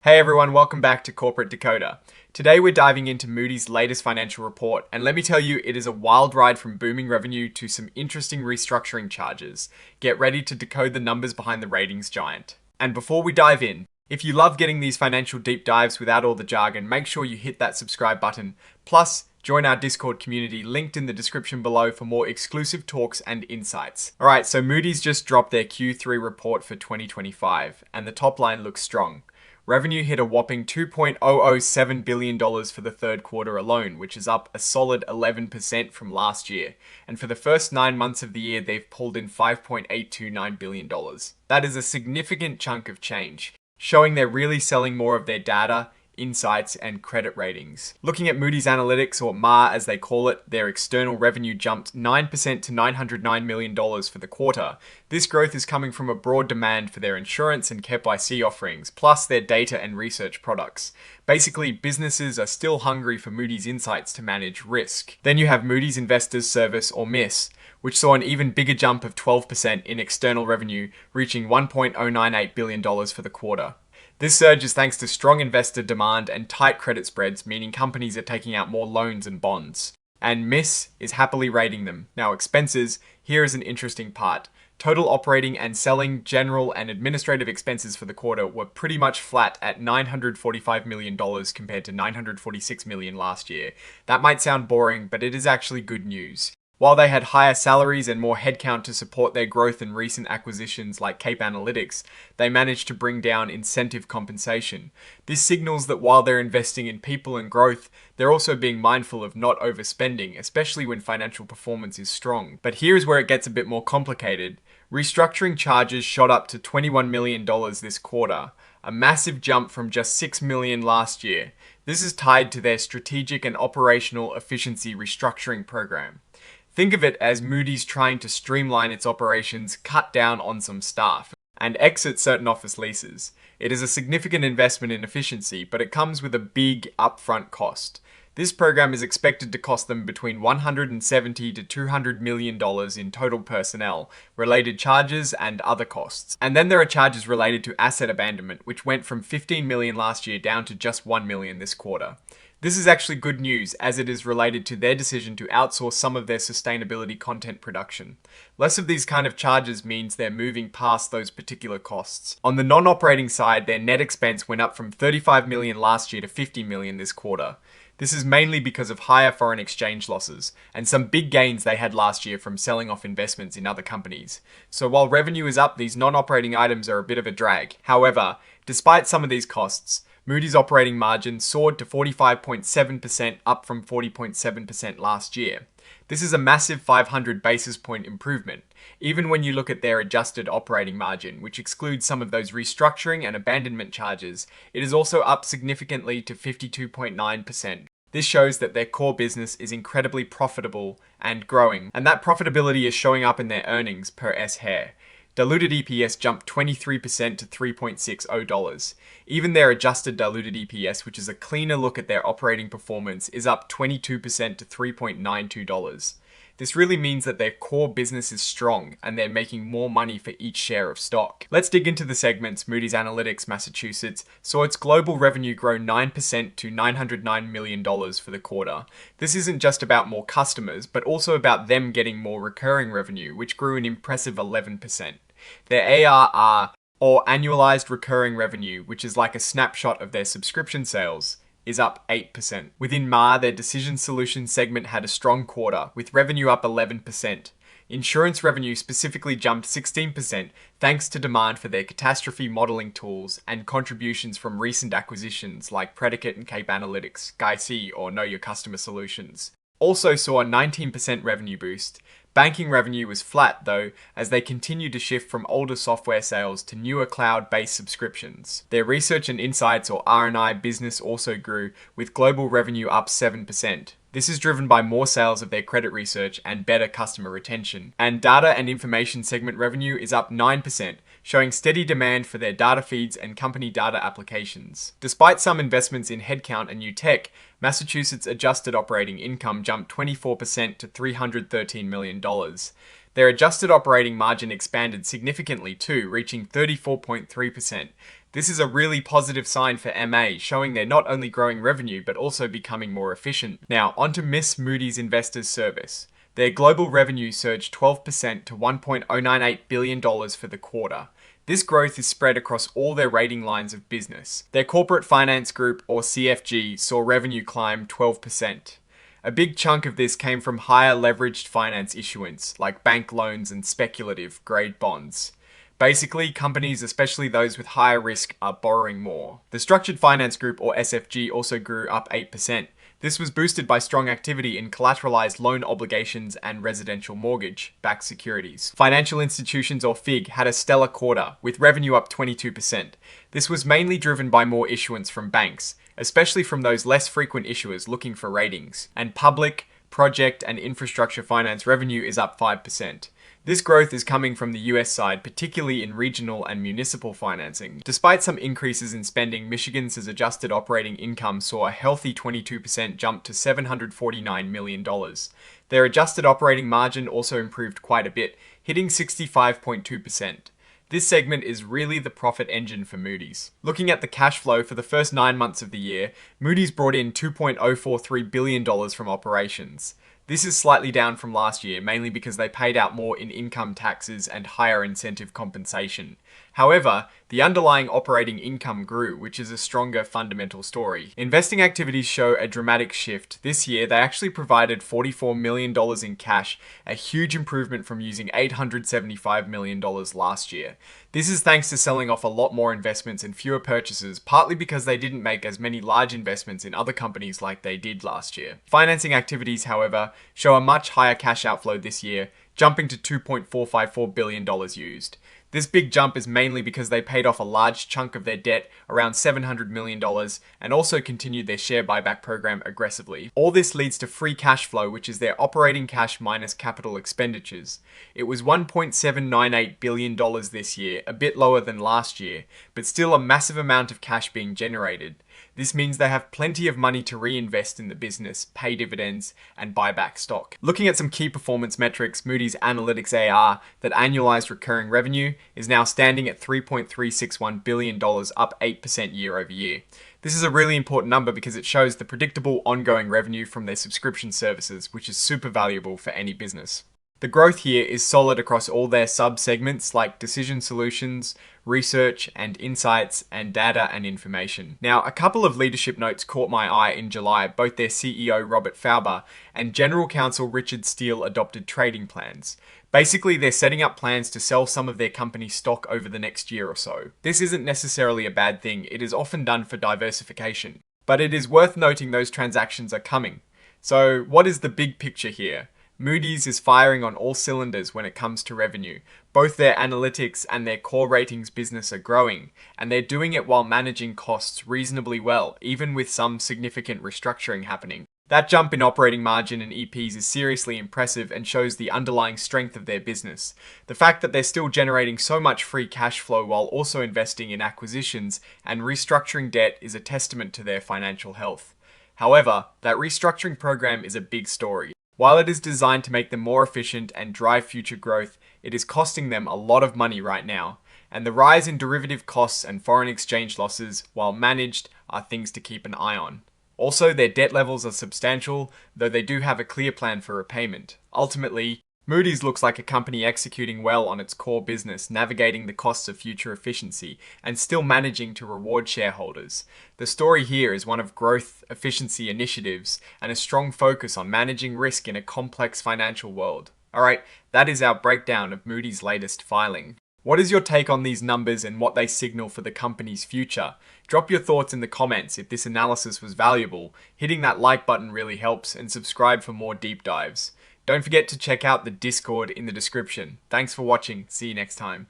Hey everyone, welcome back to Corporate Decoder. Today we're diving into Moody's latest financial report, and let me tell you, it is a wild ride from booming revenue to some interesting restructuring charges. Get ready to decode the numbers behind the ratings giant. And before we dive in, if you love getting these financial deep dives without all the jargon, make sure you hit that subscribe button. Plus, join our Discord community linked in the description below for more exclusive talks and insights. Alright, so Moody's just dropped their Q3 report for 2025, and the top line looks strong. Revenue hit a whopping $2.007 billion for the third quarter alone, which is up a solid 11% from last year. And for the first 9 months of the year, they've pulled in $5.829 billion. That is a significant chunk of change, showing they're really selling more of their data, insights, and credit ratings. Looking at Moody's Analytics, or MAR as they call it, their external revenue jumped 9% to $909 million for the quarter. This growth is coming from a broad demand for their insurance and KYC offerings, plus their data and research products. Basically, businesses are still hungry for Moody's insights to manage risk. Then you have Moody's Investors Service, or MIS, which saw an even bigger jump of 12% in external revenue, reaching $1.098 billion for the quarter. This surge is thanks to strong investor demand and tight credit spreads, meaning companies are taking out more loans and bonds. And MIS is happily rating them. Now, expenses, here is an interesting part. Total operating and selling, general and administrative expenses for the quarter were pretty much flat at $945 million compared to $946 million last year. That might sound boring, but it is actually good news. While they had higher salaries and more headcount to support their growth in recent acquisitions like Cape Analytics, they managed to bring down incentive compensation. This signals that while they're investing in people and growth, they're also being mindful of not overspending, especially when financial performance is strong. But here's where it gets a bit more complicated. Restructuring charges shot up to $21 million this quarter, a massive jump from just $6 million last year. This is tied to their strategic and operational efficiency restructuring program. Think of it as Moody's trying to streamline its operations, cut down on some staff, and exit certain office leases. It is a significant investment in efficiency, but it comes with a big upfront cost. This program is expected to cost them between $170 to $200 million in total personnel, related charges, and other costs. And then there are charges related to asset abandonment, which went from $15 million last year down to just $1 million this quarter. This is actually good news, as it is related to their decision to outsource some of their sustainability content production. Less of these kind of charges means they're moving past those particular costs. On the non-operating side, their net expense went up from $35 million last year to $50 million this quarter. This is mainly because of higher foreign exchange losses, and some big gains they had last year from selling off investments in other companies. So while revenue is up, these non-operating items are a bit of a drag. However, despite some of these costs, Moody's operating margin soared to 45.7%, up from 40.7% last year. This is a massive 500 basis point improvement, even when you look at their adjusted operating margin, which excludes some of those restructuring and abandonment charges. It is also up significantly to 52.9%. This shows that their core business is incredibly profitable and growing, and that profitability is showing up in their earnings per S-share. Diluted EPS jumped 23% to $3.60. Even their adjusted diluted EPS, which is a cleaner look at their operating performance, is up 22% to $3.92. This really means that their core business is strong and they're making more money for each share of stock. Let's dig into the segments. Moody's Analytics Massachusetts saw its global revenue grow 9% to $909 million for the quarter. This isn't just about more customers, but also about them getting more recurring revenue, which grew an impressive 11%. Their ARR, or annualized recurring revenue, which is like a snapshot of their subscription sales, is up 8%. Within MAR, their Decision Solutions segment had a strong quarter, with revenue up 11%. Insurance revenue specifically jumped 16% thanks to demand for their catastrophe modeling tools and contributions from recent acquisitions like Predicate and Cape Analytics, GuyC, or Know Your Customer Solutions. Also saw a 19% revenue boost. Banking revenue was flat though, as they continued to shift from older software sales to newer cloud-based subscriptions. Their Research and Insights, or R&I business, also grew, with global revenue up 7%. This is driven by more sales of their credit research and better customer retention. And Data and Information segment revenue is up 9%, showing steady demand for their data feeds and company data applications. Despite some investments in headcount and new tech, Massachusetts adjusted operating income jumped 24% to $313 million. Their adjusted operating margin expanded significantly too, reaching 34.3%. This is a really positive sign for MA, showing they're not only growing revenue, but also becoming more efficient. Now, onto Miss Moody's Investors Service. Their global revenue surged 12% to $1.098 billion for the quarter. This growth is spread across all their rating lines of business. Their corporate finance group, or CFG, saw revenue climb 12%. A big chunk of this came from higher leveraged finance issuance, like bank loans and speculative grade bonds. Basically, companies, especially those with higher risk, are borrowing more. The Structured Finance Group, or SFG, also grew up 8%. This was boosted by strong activity in collateralized loan obligations and residential mortgage-backed securities. Financial Institutions, or FIG, had a stellar quarter, with revenue up 22%. This was mainly driven by more issuance from banks, especially from those less frequent issuers looking for ratings. And public, project, and infrastructure finance revenue is up 5%. This growth is coming from the US side, particularly in regional and municipal financing. Despite some increases in spending, Michigan's adjusted operating income saw a healthy 22% jump to $749 million. Their adjusted operating margin also improved quite a bit, hitting 65.2%. This segment is really the profit engine for Moody's. Looking at the cash flow for the first 9 months of the year, Moody's brought in $2.043 billion from operations. This is slightly down from last year, mainly because they paid out more in income taxes and higher incentive compensation. However, the underlying operating income grew, which is a stronger fundamental story. Investing activities show a dramatic shift. This year, they actually provided $44 million in cash, a huge improvement from using $875 million last year. This is thanks to selling off a lot more investments and fewer purchases, partly because they didn't make as many large investments in other companies like they did last year. Financing activities, however, show a much higher cash outflow this year, jumping to $2.454 billion used. This big jump is mainly because they paid off a large chunk of their debt, around $700 million, and also continued their share buyback program aggressively. All this leads to free cash flow, which is their operating cash minus capital expenditures. It was $1.798 billion this year, a bit lower than last year, but still a massive amount of cash being generated. This means they have plenty of money to reinvest in the business, pay dividends, and buy back stock. Looking at some key performance metrics, Moody's Analytics AR, that annualized recurring revenue, is now standing at $3.361 billion, up 8% year over year. This is a really important number because it shows the predictable ongoing revenue from their subscription services, which is super valuable for any business. The growth here is solid across all their sub-segments like decision solutions, research and insights, and data and information. Now, a couple of leadership notes caught my eye in July. Both their CEO, Robert Fauber, and General Counsel Richard Steele adopted trading plans. Basically, they're setting up plans to sell some of their company's stock over the next year or so. This isn't necessarily a bad thing. It is often done for diversification. But it is worth noting those transactions are coming. So, what is the big picture here? Moody's is firing on all cylinders when it comes to revenue. Both their analytics and their core ratings business are growing, and they're doing it while managing costs reasonably well, even with some significant restructuring happening. That jump in operating margin and EPs is seriously impressive and shows the underlying strength of their business. The fact that they're still generating so much free cash flow while also investing in acquisitions and restructuring debt is a testament to their financial health. However, that restructuring program is a big story. While it is designed to make them more efficient and drive future growth, it is costing them a lot of money right now. And the rise in derivative costs and foreign exchange losses, while managed, are things to keep an eye on. Also, their debt levels are substantial, though they do have a clear plan for repayment. Ultimately, Moody's looks like a company executing well on its core business, navigating the costs of future efficiency, and still managing to reward shareholders. The story here is one of growth, efficiency initiatives, and a strong focus on managing risk in a complex financial world. Alright, that is our breakdown of Moody's latest filing. What is your take on these numbers and what they signal for the company's future? Drop your thoughts in the comments if this analysis was valuable. Hitting that like button really helps, and subscribe for more deep dives. Don't forget to check out the Discord in the description. Thanks for watching. See you next time.